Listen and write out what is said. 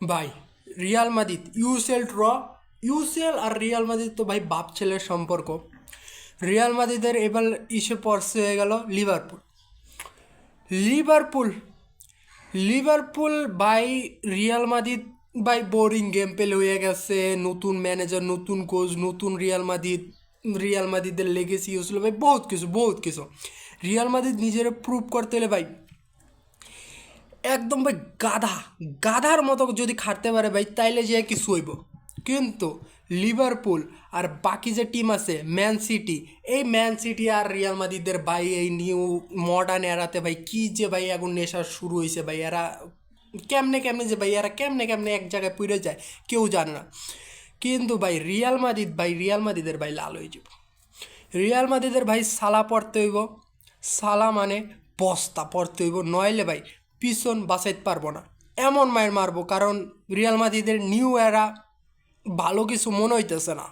ভাই Real Madrid UCL draw. UCL আর Real Madrid তো ভাই বাপ ছেলের সম্পর্ক। রিয়াল মাদ্রিদের এবার ইসে পড়ছে হয়ে গেল Liverpool. Liverpool Liverpool by Real Madrid by boring game পেলে হয়ে গেছে, নতুন ম্যানেজার, নতুন কোচ, নতুন রিয়াল মাদ্রিদের লেগেসি হয়েছিল ভাই, বহুত কিছু বহুত কিছু। রিয়াল মাদ্রিদ নিজেরা প্রুভ করতে হলে ভাই একদম ভাই গাধার মতো যদি খাটতে পারে ভাই, তাইলে যে কিছু হইব। কিন্তু লিভারপুল আর বাকি যে টিম আছে ম্যান সিটি, এই ম্যান সিটি আর রিয়াল মাদ্রিদের ভাই এই নিউ মডার্ন এরাতে ভাই কি যে ভাই এখন নেশা শুরু হয়েছে ভাই, এরা কেমনে কেমনে যে ভাই এরা কেমনে কেমনে এক জায়গায় পুড়ে যায় কেউ জানে না। কিন্তু ভাই রিয়াল মাদ্রিদের ভাই লাল হয়ে যাব। রিয়াল মাদ্রিদের ভাই সালা পড়তে হইব। সালা মানে বস্তা পড়তে হইব, নইলে ভাই পিছন বাঁচাইতে পারবো না, এমন মায়ের মারবো। কারণ রিয়াল মাদ্রিদের নিউ এরা ভালো কিছু মনে হইতেছে না।